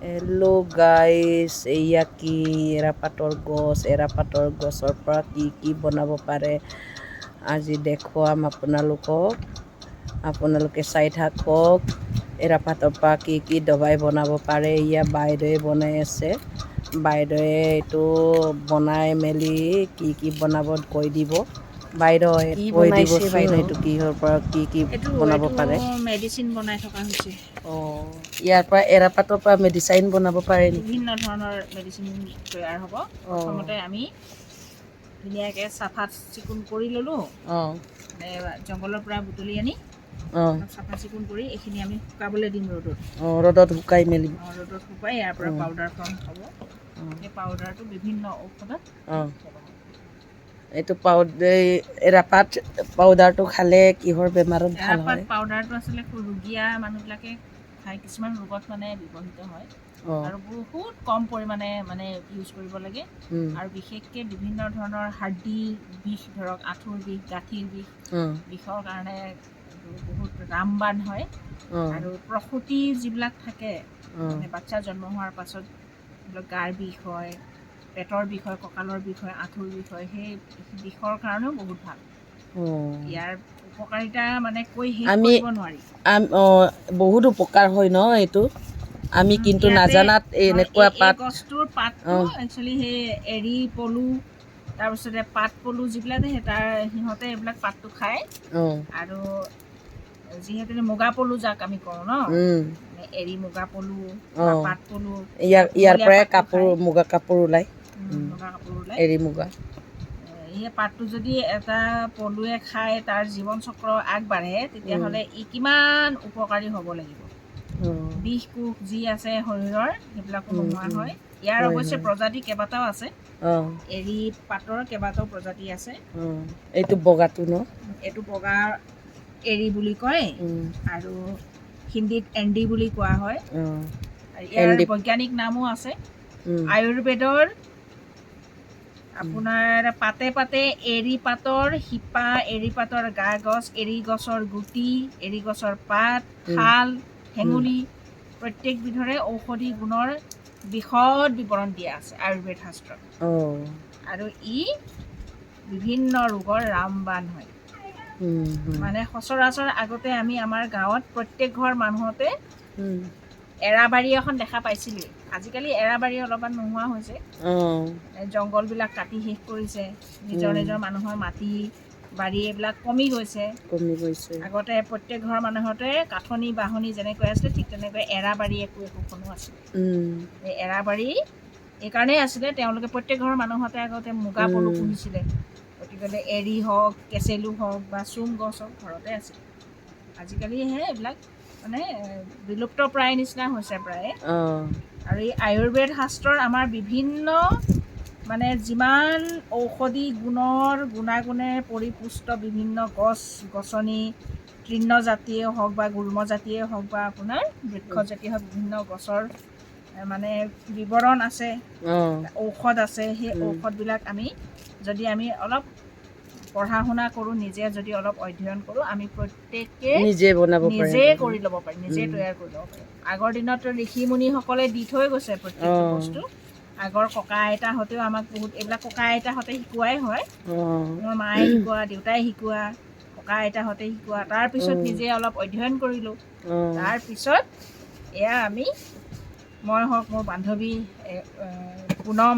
Hello' গাইছ, এয়া কি এৰাপাতৰ গছৰ পৰা কি বনাব পাৰে আজি দেখুৱাম আপোনালোকক। আপোনালোকে চাই থাকক। এৰাপাতৰ পৰা কি দবাই বনাব পাৰে এয়া বাইদেৱে বনাই আছে। বাইদেৱে এইটো বনাই মেলি কি বনাব কৈ দিব। বাইদেউ কৈ দিবচোন এইটো কিহৰ পৰা কি বনাব পাৰে। মেডিচিন বনাই থকা হৈছে। ইয়াৰ পৰা এৰাপাতৰ পৰা মেডিচাইন বনাব পাৰে নেকি? বিভিন্ন ধৰণৰ মেডিচিন তৈয়াৰ হ'ব। প্ৰথমতে আমি ধুনীয়াকৈ চাফা চিকুণ কৰি ল'লোঁ। মানে জংঘলৰ পৰা বুটলি আনি চাফা চিকুণ কৰি এইখিনি আমি শুকাবলৈ দিম ৰ'দত। ৰ'দত শুকাই মেলি ৰ'দত শুকাই ইয়াৰ পৰা পাউডাৰ ফৰ্ম হ'ব। সেই পাউডাৰটো বিভিন্ন ঔষধত এইটো এৰাপাত পাউডাৰটো খালে কিহৰ বেমাৰত ভাল হয়? এৰাপাত পাউডাৰটো আচলতে ৰোগীয়া মানুহবিলাকে খাই কিছুমান ৰোগত মানে ব্যৱহৃত হয় আৰু বহুত কম পৰিমাণে মানে ইউজ কৰিব লাগে। আৰু বিশেষকৈ বিভিন্ন ধৰণৰ হাৰ্ডিৰ বিষ, ধৰক আঁঠুৰ বিষ, গাঁঠিৰ বিষৰ কাৰণে বহুত ৰামবাণ হয়। আৰু প্ৰসূতি যিবিলাক থাকে, মানে বাচ্ছা জন্ম হোৱাৰ পাছত গাৰ বিষ হয়, পেটৰ বিষ হয়, কঁকালৰ বিষ হয়, আঁঠুৰ বিষ হয়, সেই বিষৰ কাৰণেও বহুত ভাল। ইয়াৰ উপকাৰিতা মানে কৈ শেষ কৰিব নোৱাৰি। বহুত উপকাৰ হয় ন এইটো? আমি কিন্তু নাজানাত এনেকুৱা এই গছটোৰ পাতটো একচুৱেলি সেই এৰী পলু, তাৰপিছতে পাত পলু যিবিলাক সিহঁতে এইবিলাক পাতটো খায়। আৰু যিহেতু মুগা পলু যাক আমি কওঁ ন, এৰী মুগা পলু বা পাট পলু, ইয়াৰ পৰাই মুগা কাপোৰ ওলায়। এৰী মুগা এই পাতটো যদি এটা পলুৱে খাই তাৰ জীৱন চক্ৰ আগবাঢ়ে, তেতিয়াহ'লে ই কিমান উপকাৰী হ'ব লাগিব। বিষ কোষ যি আছে শৰীৰৰ সেইবিলাকো নোহোৱা হয়। ইয়াৰ অৱশ্যে প্ৰজাতি কেইবাটাও আছে। এৰী পাতৰ কেইবাটাও প্ৰজাতি আছে। এইটো বগাটো ন? এইটো বগা এৰী বুলি কয় আৰু হিন্দীত এণ্ডি বুলি কোৱা হয়। ইয়াৰ বৈজ্ঞানিক নামো আছে। আয়ুৰ্বেদৰ আপোনাৰ পাতে পাতে এৰী পাতৰ শিপা, এৰী পাতৰ গা গছ, এৰী গছৰ গুটি, এৰী গছৰ পাত, শাল, হেঙুলি প্ৰত্যেকবিধৰে ঔষধি গুণৰ বিশদ বিৱৰণ দিয়া আছে আয়ুৰ্বেদ শাস্ত্ৰত। আৰু ই বিভিন্ন ৰোগৰ ৰামবাণ হয়। মানে সচৰাচৰ আগতে আমি আমাৰ গাঁৱত প্ৰত্যেক ঘৰ মানুহতে এৰাবাৰী এখন দেখা পাইছিলোঁৱেই। আজিকালি এৰাবাৰী অলপমান নোহোৱা হৈছে। জংঘলবিলাক কাটি শেষ কৰিছে। নিজৰ নিজৰ মানুহৰ মাটি বাৰী এইবিলাক কমি গৈছে। আগতে প্ৰত্যেক ঘৰৰ মানুহতে কাঠনি বাহনি যেনেকৈ আছিলে, ঠিক তেনেকৈ এৰাবাৰী একোখনো আছিলে। এই এৰাবাৰী এইকাৰণেই আছিলে, তেওঁলোকে প্ৰত্যেক ঘৰৰ মানুহতে আগতে মুগা পলু পুহিছিলে। গতিকে এৰী হওক, কেঁচেলু হওক বা চোম গছ হওক ঘৰতে আছিলে। আজিকালিহে এইবিলাক মানে বিলুপ্ত প্ৰায় নিচিনা হৈছে প্ৰায়ে। আৰু এই আয়ুৰ্বেদ শাস্ত্ৰৰ আমাৰ বিভিন্ন মানে যিমান ঔষধি গুণাগুণে পৰিপুষ্ট বিভিন্ন গছ গছনি, তৃণজাতীয় হওক বা গুল্মজাতীয় হওক বা আপোনাৰ বৃক্ষজাতীয় হওক, বিভিন্ন গছৰ মানে বিৱৰণ আছে, ঔষধ আছে। সেই ঔষধবিলাক যদি আমি অলপ পঢ়া শুনা কৰোঁ, নিজে যদি অলপ অধ্যয়ন কৰোঁ, আমি প্ৰত্যেকে নিজেই কৰি ল'ব পাৰিম, নিজেই তৈয়াৰ কৰি ল'ব পাৰিম। আগৰ দিনত ঋষি মুনিসকলে দি থৈ গৈছে প্ৰত্যেকটো বস্তু। আগৰ ককা আইতাহঁতেও আমাক বহুত এইবিলাক ককা আইতাহঁতে শিকোৱাই হয়। মোৰ মায়ে শিকোৱা, দেউতাই শিকোৱা, ককা আইতাহঁতে শিকোৱা। তাৰপিছত নিজে অলপ অধ্যয়ন কৰিলোঁ। তাৰপিছত এয়া মই হওক, মোৰ বান্ধৱী পুনম,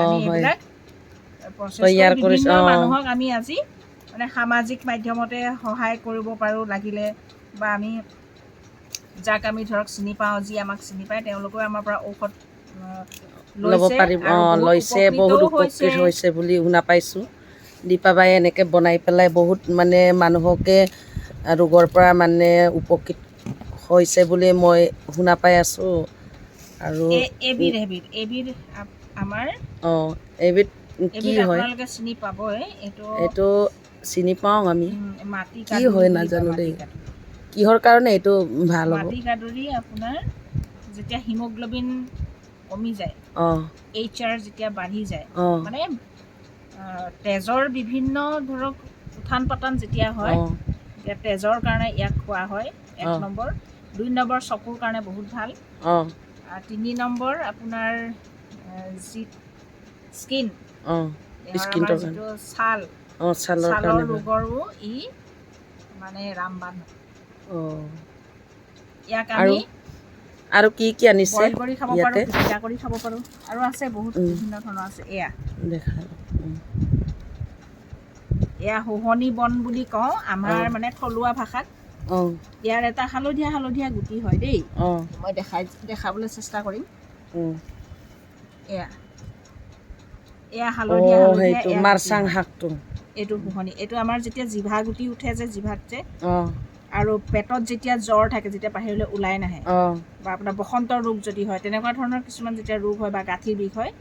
আমি এইবিলাক প্ৰচেছ কৰি বিভিন্ন মানুহক আমি আজি মানে সামাজিক মাধ্যমতে সহায় কৰিব পাৰোঁ লাগিলে, বা আমি যাক আমি ধৰক চিনি পাওঁ, যি আমাক চিনি পায়, তেওঁলোকেও আমাৰ পৰা ঔষধ ল'ব পাৰিম। লৈছে, বহুত উপকৃত হৈছে বুলি শুনা পাইছোঁ। দীপাবাই এনেকৈ বনাই পেলাই বহুত মানে মানুহকে ৰোগৰ পৰা মানে উপকৃত হৈছে বুলি মই শুনা পাই আছোঁ। আৰু এবিধ আমাৰ এবিধ কি হয় আপোনালোকে চিনি পাবই। এইটো চিনি পাওঁ আমি, মাটি কি কাদুৰি হয় বুলি কয়। নাজানো মাটি দেই, কাদুৰি, কিহৰ কাৰণে এইটো ভাল হ'ব? মাটি কাদুৰি আপোনাৰ যেতিয়া হিমোগ্ল'বিন কমি যায়, HR যেতিয়া বাঢ়ি যায়, মানে তেজৰ বিভিন্ন ধৰক উত্থান পতন যেতিয়া হয়, তেতিয়া তেজৰ কাৰণে ইয়াক খোৱা হয়। 1 নম্বৰ। 2 নম্বৰ, চকুৰ কাৰণে বহুত ভাল। 3 নম্বৰ আপোনাৰ যি স্কিন স্কিনটোৰ কাৰণে যিটো ছাল ছালৰ ছালৰ কাৰণে ৰোগৰো ই মানে ৰামবাণ হয়। ইয়াক আৰু আমি আৰু কি কি আনিছে বইল কৰি খাব পাৰোঁ, ইয়াতে পিটিকা কৰি খাব পাৰোঁ, আৰু আছে বহুত বিভিন্ন ধৰণৰ আছে। দেখা এয়া শুহনি বন বুলি কওঁ আমাৰ মানে থলুৱা ভাষাত। ইয়াৰ এটা হালধীয়া হালধীয়া গুটি হয় দেই, মই দেখাবলৈ চেষ্টা কৰিম। এয়া হালধীয়া হালধীয়া সেইটো মাৰচাং শাকটো, এইটো শুহনি। এইটো আমাৰ যেতিয়া জিভা গুটি উঠে যে জিভাত যে, আৰু পেটত যেতিয়া জ্বৰ থাকে, যেতিয়া বাহিৰলৈ ওলাই নাহে, বা আপোনাৰ বসন্ত ৰোগ যদি হয়, তেনেকুৱা ধৰণৰ কিছুমান যেতিয়া ৰোগ হয় বা গাঁঠিৰ বিষ হয়,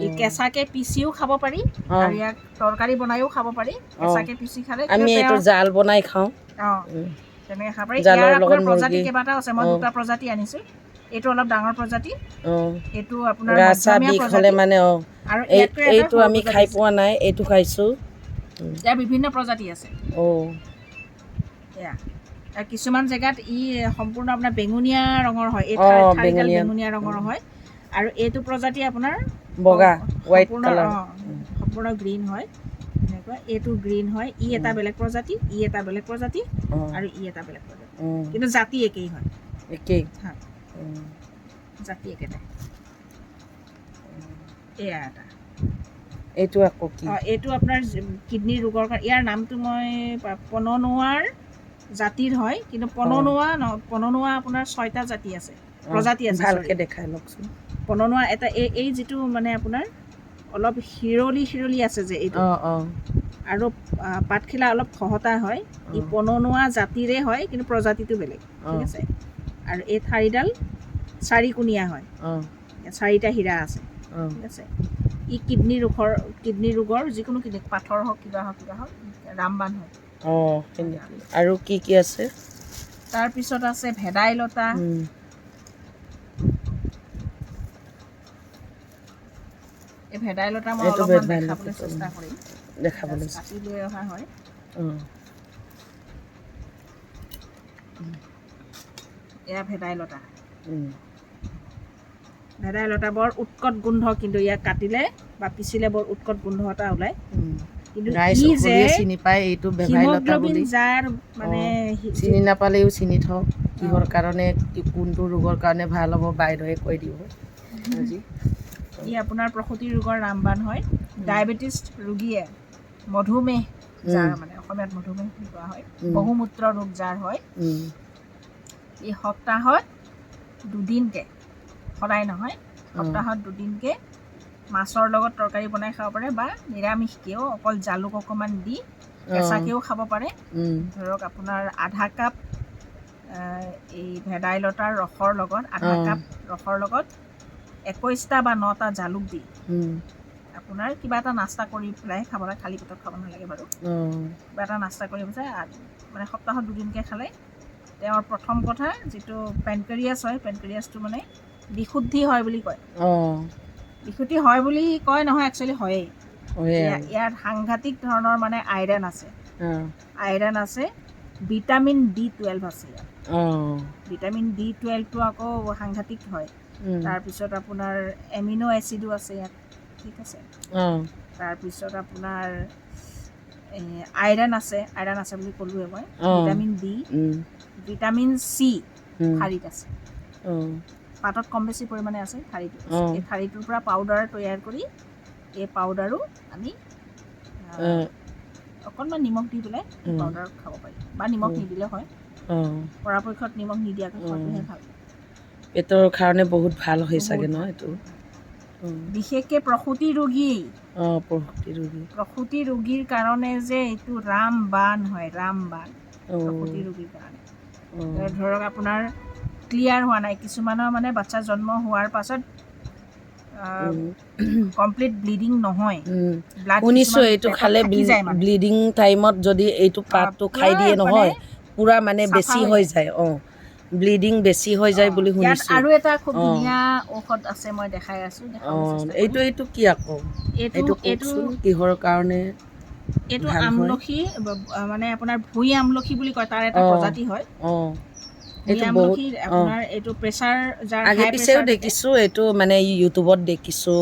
এই কেঁচাকে পিচিও খাব পাৰি আৰু ইয়াক তৰকাৰী বনাইও খাব পাৰি। কেঁচাকে পিচি খালে আমি এইটো জাল বনাই খাওঁ। তেনেকৈ খাব পাৰি। জালৰ ইয়াৰ লগত আপোনাৰ প্ৰজাতি মুৰ্গী কেইবাটাও আছে, মই 2টা প্ৰজাতি আনিছোঁ। এইটো অলপ ডাঙৰ প্ৰজাতি, এইটো আপোনাৰ গা চা মধ্যমীয়া বিষ হ'লে প্ৰজাতি, মানে আৰু ইয়াতকৈ এটা এইটো সৰু আমি প্ৰজাতি খাই আছে। পোৱা নাই, এইটো খাইছোঁ। ইয়াৰ বিভিন্ন প্ৰজাতি আছে। এয়া কিছুমান জেগাত ই সম্পূৰ্ণ আপোনাৰ বেঙুনীয়া ৰঙৰ হয়, এই ঠাৰিডাল বেঙুনীয়া ৰঙৰ হয়, আৰু এইটো প্ৰজাতি আপোনাৰ বগা হোৱাইট সম্পূৰ্ণ কালাৰ। সম্পূৰ্ণ গ্ৰীণ হয়। এনেকুৱা এইটো গ্ৰীণ হয়। ই এটা বেলেগ প্ৰজাতি, ই এটা বেলেগ প্ৰজাতি, আৰু ই এটা বেলেগ প্ৰজাতি, কিন্তু জাতি একেই হয়। একেই জাতি একেটাই। এয়া এটা এইটো আকৌ কি? এইটো আপোনাৰ কিডনী ৰোগৰ কাৰণে। ইয়াৰ নামটো মই পননুৱাৰ জাতিৰ হয়, কিন্তু পননুৱা আপোনাৰ 6টা জাতি আছে, প্ৰজাতি আছে। ভালকৈ দেখাই লওকচোন। পননুৱা এটা এই যিটো মানে আপোনাৰ অলপ শিৰলি আছে যে এইটো, আৰু পাতখিলা অলপ খহটা হয়, ই পননুৱা জাতিৰে হয়, কিন্তু প্ৰজাতিটো বেলেগ। ঠিক আছে। আৰু এই ঠাৰিডাল 4কোণীয়া হয়, 4টা হীৰা আছে। ঠিক আছে। ই কিডনী ৰোগৰ যিকোনো পাথৰ হওক, কিবা হওক ৰামবাণ হয়। আৰু কি কি আছে? তাৰপিছত আছে ভেদাইলতা। এই ভেদাইলতা মই অলপমান দেখাবলৈ চেষ্টা কৰিম। কাটি লৈ অহা হয়। এয়া ভেদাইলতা। ভেদাইলতা বৰ উৎকট গোন্ধ, কিন্তু ইয়াক কাটিলে বা পিচিলে বৰ উৎকট গোন্ধ এটা ওলায়। কিন্তু ই যে চিনি পায় এইটো হিমোগ্ল'বিন যাৰ মানে চিনি নাপালেও চিনি থওঁ, কিহৰ কাৰণে কোনটো ৰোগৰ কাৰণে ভাল হ'ব বাইদেৱে কৈ দিব আজি। ই আপোনাৰ প্ৰসূতি ৰোগৰ ৰামবাণ হয়। ডায়েবেটিছ ৰোগীয়ে, মধুমেহ যাৰ মানে অসমীয়াত মধুমেহ বুলি কোৱা হয়, বহুমূত্ৰ ৰোগ যাৰ হয়, ই সপ্তাহত 2 দিনকৈ, সদায় নহয়, সপ্তাহত 2 দিনকৈ মাছৰ লগত তৰকাৰী বনাই খাব পাৰে, বা নিৰামিষকৈও অকল জালুক অকণমান দি কেঁচাকৈও খাব পাৰে। ধৰক আপোনাৰ আধা কাপ এই ভেদাইলতাৰ ৰসৰ লগত, আধা কাপ ৰসৰ লগত 21টা বা 9টা জালুক দি আপোনাৰ কিবা এটা নাস্তা কৰি পেলাই খাব লাগে। খালী পেটত খাব নালাগে বাৰু। কিবা এটা নাস্তা কৰি পেলাই মানে সপ্তাহত 2 দিনকৈ খালে তেওঁৰ প্ৰথম কথা যিটো পেনক্ৰিয়াছ হয়, পেনক্ৰিয়াছটো মানে বিশুদ্ধি হয় বুলি কয়। বিশুদ্ধি হয় বুলি কয় নহয়, একচুৱেলি হয়েই। ইয়াত সাংঘাতিক ধৰণৰ মানে আইৰণ আছে, ভিটামিন B12 আছে ইয়াত। ভিটামিন B12টো আকৌ সাংঘাতিক হয়। তাৰপিছত আপোনাৰ এমিনো এচিডো আছে ইয়াত। ঠিক আছে। তাৰপিছত আপোনাৰ আইৰণ আছে বুলি ক'লোৱে মই। ভিটামিন D, ভিটামিন C ঠাৰিত আছে। পাতত কম বেছি পৰিমাণে আছে, ঠাৰিটো আছে। এই ঠাৰিটোৰ পৰা পাউডাৰ তৈয়াৰ কৰি, এই পাউডাৰো আমি অকণমান নিমখ দি পেলাই পাউডাৰ খাব পাৰি, বা নিমখ নিদিলে হয়। পৰাপক্ষত নিমখ নিদিয়াকৈ খোৱাটোহে ভাল। পেটৰ কাৰণে বহুত ভাল হয় চাগে ন এইটো? বিশেষকৈ প্ৰসূতি ৰোগীৰ কাৰণে যে এইটো ৰামবাণ হয়, ৰামবাণ প্ৰসূতি ৰোগীৰ কাৰণে। ধৰক আপোনাৰ ক্লিয়াৰ হোৱা নাই, কিছুমানৰ মানে বাচ্চা জন্ম হোৱাৰ পাছত কমপ্লিট ব্লিডিং নহয়, শুনিছোঁ এইটো খালে ব্লিডিং টাইমত যদি এইটো পাতটো খাই দিয়ে নহয়, পূৰা মানে বেছি হৈ যায়। ব্লিডিং বেছি হৈ যায় বুলি শুনিছোঁ। আৰু এটা খুব ধুনীয়া ঔষধ আছে, মই দেখাই আছোঁ। এইটো কি আকৌ? এইটো কওকচোন, কিহৰ কাৰণে? এইটো আমলখি, মানে আপোনাৰ ভুই আমলখি বুলি কয়, তাৰ এটা প্ৰজাতি হয়। এইটো বহুত আমলখিৰ আপোনাৰ এইটো প্ৰেছাৰ যাৰ আগে হাই পিছেও প্ৰেছাৰ দেখিছো এইটো মানে ইউটিউবত দেখিছো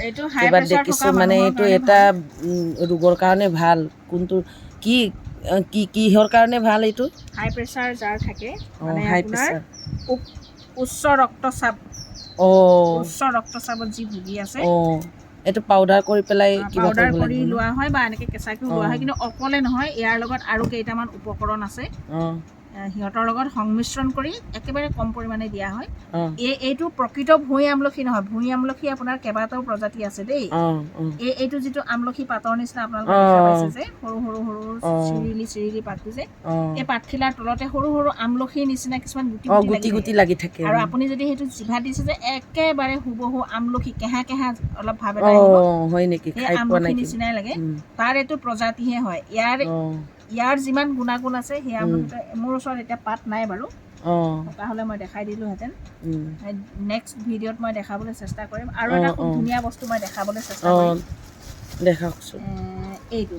এইটো হাই কিবা প্ৰেছাৰ দেখিছো থকা মানে মানুহৰ এইটো কাৰণে এটা ভাল। ৰোগৰ কাৰণে ভাল কোনটো কি কি কিহৰ কাৰণে ভাল এইটো হাই প্ৰেছাৰ যাৰ থাকে মানে হাই আপোনাৰ প্ৰেছাৰ উচ্চ ৰক্তচাপ অঁ উচ্চ ৰক্তচাপত যি ভুগি আছে অঁ এইটো পাউডাৰ কৰি পেলাই কিবা পাউডাৰ কৰিব কৰি লাগিব ন লোৱা হয় বা এনেকৈ কেঁচাকৈও লোৱা হয় কিন্তু অকলে নহয় ইয়াৰ লগত আৰু কেইটামান উপকৰণ আছে অঁ সিহঁতৰ লগত সংমিশ্ৰণ কৰি একেবাৰে কম পৰিমাণে দিয়া হয় অঁ এইটো প্ৰকৃত ভুঁই আমলখি নহয় ভুঁই আমলখি আপোনাৰ কেইবাটাও প্ৰজাতি আছে দেই অঁ অঁ এইটো যিটো আমলখি পাতৰ নিচিনা আপোনালোকে দেখা অঁ পাইছে যে সৰু সৰু সৰু অঁ চিৰিলি পাতটো যে অঁ এই পাতখিলাৰ তলতে সৰু সৰু আমলখিৰ নিচিনা কিছুমান গুটি অঁ গুটি গুটি লাগি থাকে আৰু আপুনি যদি সেইটো জিভা দিছে যে একেবাৰে হুবহু আমলখি কেঁহা কেঁহা অলপ ভাৱ এটা অঁ আহিব হয় নেকি সেই খাই পোৱা আমলখি নাই নিচিনাই লাগে কিন্তু তাৰ এইটো প্ৰজাতিহে হয় ইয়াৰ যিমান গুণাগুণ আছে সেই আমলখিটো মোৰ ওচৰত এতিয়া পাত নাই বাৰু অঁ থকা হ'লে মই দেখাই দিলোঁহেঁতেন অঁ নেক্সট ভিডিঅ'ত মই দেখাবলৈ চেষ্টা কৰিম আৰু অঁ এটা খুব অঁ ধুনীয়া বস্তু মই দেখাবলৈ চেষ্টা অঁ কৰিম দেখাওকচোন এইটো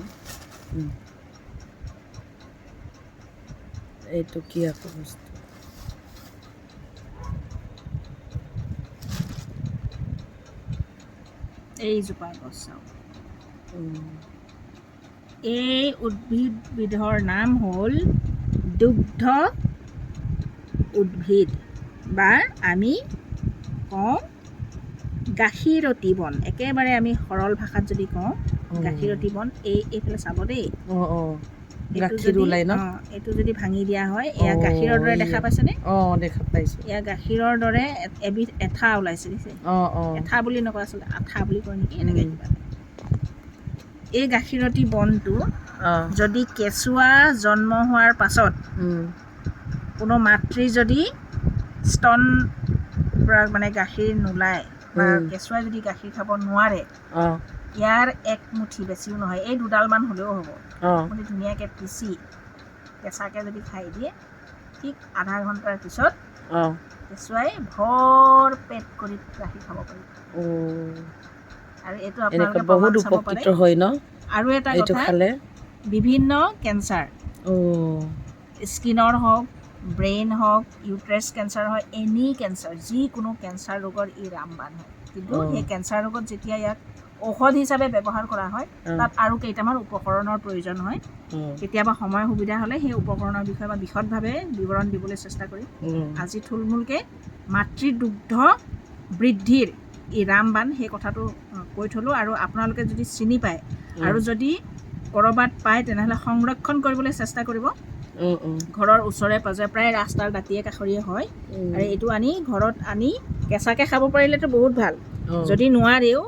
এইটো কি আকৌ বস্তু এইজোপা গছ চাওক এই উদ্ভিদবিধৰ নাম হ'ল দুগ্ধ উদ্ভিদ বা আমি কওঁ গাখীৰতী বন একেবাৰে আমি সৰল ভাষাত যদি কওঁ গাখীৰতী বন এইফালে চাব দেই অঁ অঁ এইটো গাখীৰ যদি ওলাই ন এইটো যদি ভাঙি দিয়া হয় এয়া গাখীৰৰ দৰে দেখা পাইছেনে অঁ দেখা পাইছোঁ এয়া গাখীৰৰ দৰে এবিধ এঠা ওলাইছে দিছে অঁ অঁ এঠা বুলি নকয় আচলতে আঠা বুলি কয় নেকি এনেকৈ কিবা এই গাখীৰতী বনটো যদি কেঁচুৱা জন্ম হোৱাৰ পাছত কোনো মাতৃ যদি স্তন মানে গাখীৰ নোলায় বা কেঁচুৱাই যদি গাখীৰ খাব নোৱাৰে ইয়াৰ এক মুঠি বেছিও নহয় এই দুডালমান হ'লেও হ'ব আপুনি ধুনীয়াকৈ পিচি কেঁচাকৈ যদি খাই দিয়ে ঠিক আধা ঘণ্টাৰ পিছত কেঁচুৱাই ভৰ পেট কৰি গাখীৰ খাব পাৰিব আৰু এইটো আপোনালোকে প্ৰমাণ চাব পাৰে হয় ন আৰু এটা এইটো কথা খালে বিভিন্ন কেঞ্চাৰ স্কিনৰ হওক ব্ৰেইন হওক ইউট্ৰেছ কেঞ্চাৰ হয় এনি কেঞ্চাৰ যিকোনো কেঞ্চাৰ ৰোগৰ ই ৰামবাণ হয় কিন্তু সেই কেঞ্চাৰ ৰোগত যেতিয়া ইয়াক ঔষধ হিচাপে ব্যৱহাৰ কৰা হয় তাত আৰু কেইটামান উপকৰণৰ প্ৰয়োজন হয় কেতিয়াবা সময় সুবিধা হ'লে সেই উপকৰণৰ বিষয়ে বা বিশদভাৱে বিৱৰণ দিবলৈ চেষ্টা কৰিম আজি থুলমূলকৈ মাতৃদুগ্ধ বৃদ্ধিৰ ই ৰামবাণ সেই কথাটো কৈ থ'লোঁ আৰু আপোনালোকে যদি চিনি পায় আৰু যদি ক'ৰবাত পায় তেনেহ'লে সংৰক্ষণ কৰিবলৈ চেষ্টা কৰিব ঘৰৰ ওচৰে পাজৰে প্ৰায় ৰাস্তাৰ দাঁতিয়ে কাষৰীয়ে হয় আৰু এইটো আনি ঘৰত আনি কেঁচাকৈ খাব পাৰিলেতো বহুত ভাল যদি নোৱাৰেও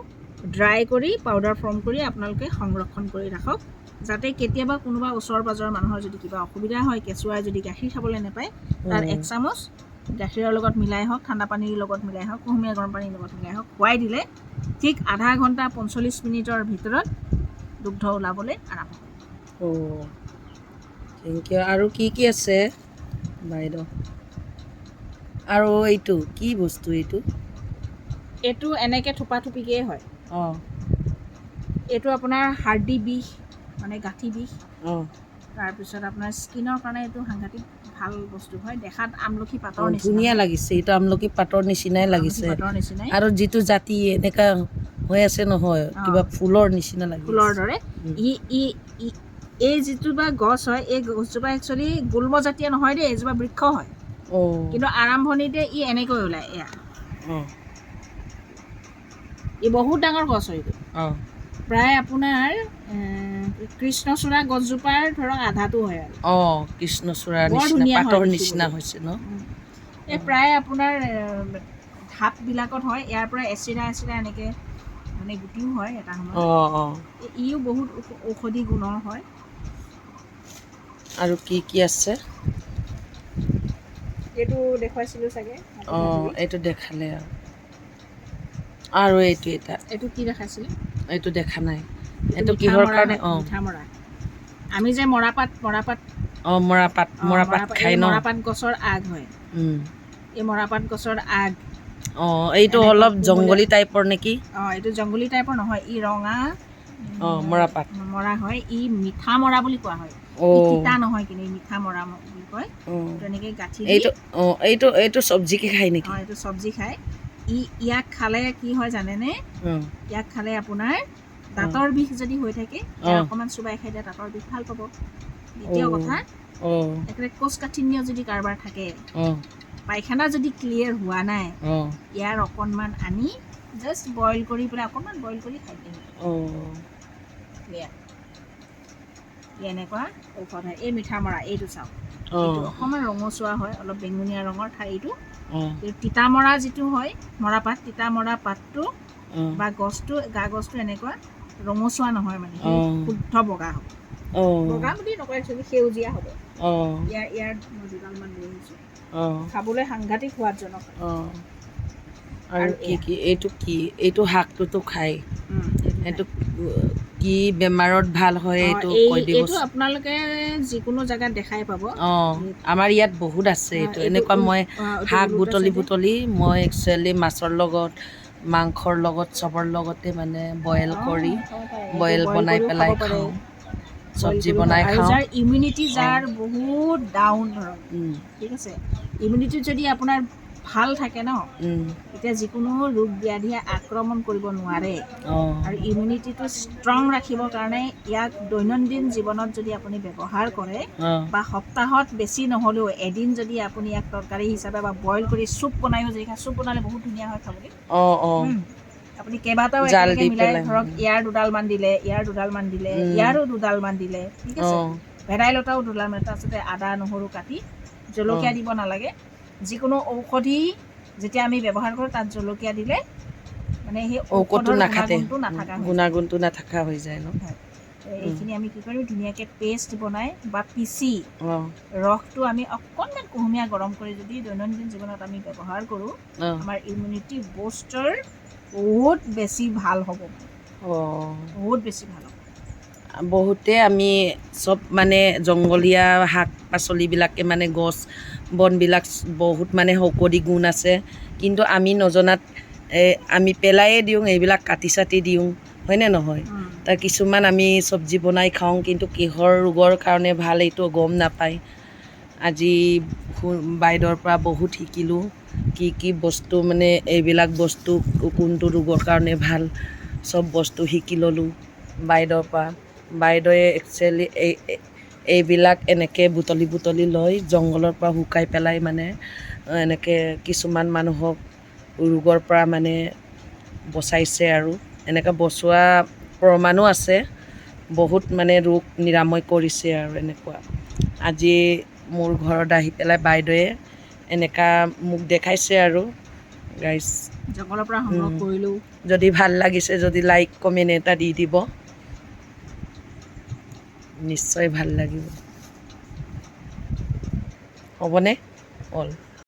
ড্ৰাই কৰি পাউডাৰ ফৰ্ম কৰি আপোনালোকে সংৰক্ষণ কৰি ৰাখক যাতে কেতিয়াবা কোনোবা ওচৰ পাজৰৰ মানুহৰ যদি কিবা অসুবিধা হয় কেঁচুৱাই যদি গাখীৰ খাবলৈ নাপায় তাৰ 1 চামুচ গাখীৰৰ লগত মিলাই হওক ঠাণ্ডা পানীৰ লগত মিলাই হওক কুহুমীয়া গৰম পানীৰ লগত মিলাই হওক খুৱাই দিলে ঠিক আধা ঘণ্টা 45 মিনিটৰ ভিতৰত দুগ্ধ ওলাবলৈ আৰম্ভ কৰিব থেংক ইউ আৰু কি কি আছে বাইদেউ আৰু এইটো কি বস্তু এইটো এনেকৈ থোপা থুপিকেই হয় এইটো আপোনাৰ হাৰ্ডি বিষ মানে গাঁঠি বিষ তাৰপিছত আপোনাৰ স্কিনৰ কাৰণে এইটো সাংঘাতিক ভাল বস্তু হয় দেখাত আমলখি পাতৰ নিচিনা ধুনীয়া লাগিছে এইটো আমলখি পাতৰ নিচিনাই লাগিছে আৰু যিটো জাতি এনেকা হৈ আছে নহয় কিবা ফুলৰ নিচিনা লাগি ফুলৰ দৰে এই যিজোপা গছ হয় এই গছজোপা একচুৱেলি গুল্মজাতীয় নহয় দেই এইজোপা বৃক্ষ হয় কিন্তু আৰম্ভণিতে ই এনেকৈ ওলায় এয়া ই বহুত ডাঙৰ গছ হয় এইটো প্ৰায় আপোনাৰ কৃষ্ণচূড়া গছজোপাৰ ধৰক আধাটো হয় আৰু কৃষ্ণচূড়াৰ বৰ নিচিনা ধুনীয়া পাতৰ হয় নিচিনা হৈছে ন এই প্ৰায় আপোনাৰ ঢাপবিলাকত হয় ইয়াৰ পৰা এচিৰা এনেকৈ মানে গুটিও হয় এটা সময়ত ইও বহুত ঔষধি গুণৰ হয় আৰু কি কি আছে এইটো দেখুৱাইছিলোঁ চাগে এইটো দেখালে আৰু এইটো কি দেখাইছিলে এইটো দেখা নাই এইটো কিহৰ কাৰণে মিঠা মৰা আমি যে মৰাপাট মৰাপাট খাই ন মৰাপাট গছৰ আগ হয় এই মৰাপাট গছৰ আগ এইটো অলপ জংগলী টাইপৰ নেকি এইটো জংগলী টাইপৰ নহয় ই ৰঙা মৰাপাট মৰা হয় ই মিঠা মৰা বুলি কোৱা হয় ই তিতা নহয় কিন্তু এই মিঠা মৰা বুলি কয় তেনেকৈ গাঁঠি দি এইটো চব্জিকে খায় নেকি? এইটো চব্জি খায় ইয়াক খালে কি হয় জানেনে ইয়াক খালে আপোনাৰ দাঁতৰ বিষ যদি হৈ থাকে অকণমান চুবাই খাই দিয়ে দাঁতৰ বিষ ভাল পাব দ্বিতীয় কথা একেবাৰে কোষ্ঠকাঠিন্য যদি কাৰোবাৰ থাকে পায়খানা যদি ক্লিয়াৰ হোৱা নাই ইয়াৰ অকণমান আনি জাষ্ট বইল কৰি পেলাই অকণমান বইল কৰি খাই দিয়ে এনেকুৱা ঔষধ হয় এই মিঠা মৰা এইটো চাওক এইটো অকণমান ৰঙচুৱা হয় অলপ বেঙুনীয়া ৰঙৰ ঠাৰিটো তিতা মৰা যিটো হয় মৰাপাত তিতা মৰা পাতটো বা গছটো গা গছটো এনেকুৱা ৰঙচুৱা নহয় মানে শুদ্ধ বগা হ'ব বগা বুলি নকয় একচুৱেলি সেউজীয়া হ'ব ইয়াৰ মই দুডালমান লৈ আহিছোঁ খাবলৈ সাংঘাতিক সোৱাদজনক আৰু কি এইটো শাকটোতো খায় এইটো কি বেমাৰত ভাল হয় এইটো কৈ দিব এইটো আপোনালোকে যিকোনো জেগাত দেখাই পাব আমাৰ ইয়াত বহুত আছে এইটো এনেকুৱা মই শাক বুটলি মই একচুৱেলি মাছৰ লগত মাংসৰ লগত চবৰ লগতে মানে বইল কৰি বইল বনাই পেলাই খাওঁ চব্জি বনাই খাওঁ যাৰ ইমিউনিটি যাৰ বহুত ডাউন ধৰক ঠিক আছে ইমিউনিটি যদি আপোনাৰ ভাল থাকে ন এতিয়া যিকোনো ৰোগ ব্যাধিয়ে আক্ৰমণ কৰিব নোৱাৰে আৰু ইমিউনিটিটো ষ্ট্ৰং ৰাখিবৰ কাৰণে ইয়াক দৈনন্দিন জীৱনত যদি আপুনি ব্যৱহাৰ কৰে বা সপ্তাহত বেছি নহ'লেও এদিন যদি আপুনি ইয়াক তৰকাৰী হিচাপে বা বইল কৰি চুপ বনায়ো যদি খায় চুপ বনালে বহুত ধুনীয়া হয় খাবলৈ আপুনি কেইবাটাও একেলগে মিলাই ধৰক ইয়াৰ দুডালমান দিলে ইয়াৰ দুডালমান দিলে ইয়াৰো দুডালমান দিলে ঠিক আছে ভেদাইলতাও দুডালমান তাৰপিছতে আদা নহৰু কাটি জলকীয়া দিব নালাগে যিকোনো ঔষধি যেতিয়া আমি ব্যৱহাৰ কৰোঁ তাত জলকীয়া দিলে মানে সেই ঔষধৰ গুণাগুণটো নাথাকা হৈ যায় ন এইখিনি আমি কি কৰিম ধুনীয়াকৈ পেষ্ট বনাই বা পিচি ৰসটো আমি অকণমান কুহুমীয়া গৰম কৰি যদি দৈনন্দিন জীৱনত আমি ব্যৱহাৰ কৰোঁ আমাৰ ইমিউনিটি বুষ্টাৰ বহুত বেছি ভাল হ'ব বহুত বেছি ভাল হ'ব বহুতে আমি চব মানে জংঘলীয়া শাক পাচলিবিলাকে মানে গছ বনবিলাক বহুত মানে ঔষধি গুণ আছে কিন্তু আমি নজনাত আমি পেলাইয়ে দিওঁ এইবিলাক কাটি চাটি দিওঁ হয়নে নহয় তাৰ কিছুমান আমি চব্জি বনাই খাওঁ কিন্তু কিহৰ ৰোগৰ কাৰণে ভাল এইটো গম নাপায় আজি বাইদেউৰ পৰা বহুত শিকিলোঁ কি বস্তু মানে এইবিলাক বস্তু কোনটো ৰোগৰ কাৰণে ভাল চব বস্তু শিকি ল'লোঁ বাইদেউৰ পৰা বাইদেৱে একচুৱেলি এইবিলাক এনেকৈ বুটলি লৈ জংঘলৰ পৰা শুকাই পেলাই মানে এনেকৈ কিছুমান মানুহক ৰোগৰ পৰা মানে বচাইছে আৰু এনেকৈ বচোৱা প্ৰমাণো আছে বহুত মানে ৰোগ নিৰাময় কৰিছে আৰু এনেকুৱা আজি মোৰ ঘৰত আহি পেলাই বাইদেৱে এনেকুৱা মোক দেখাইছে আৰু গাইজ জংঘলৰ পৰা সংগ্ৰহ কৰিলোঁ যদি ভাল লাগিছে যদি লাইক কমেণ্ট এটা দি দিব নিশ্চয় ভাল লাগিব হ'বনে অল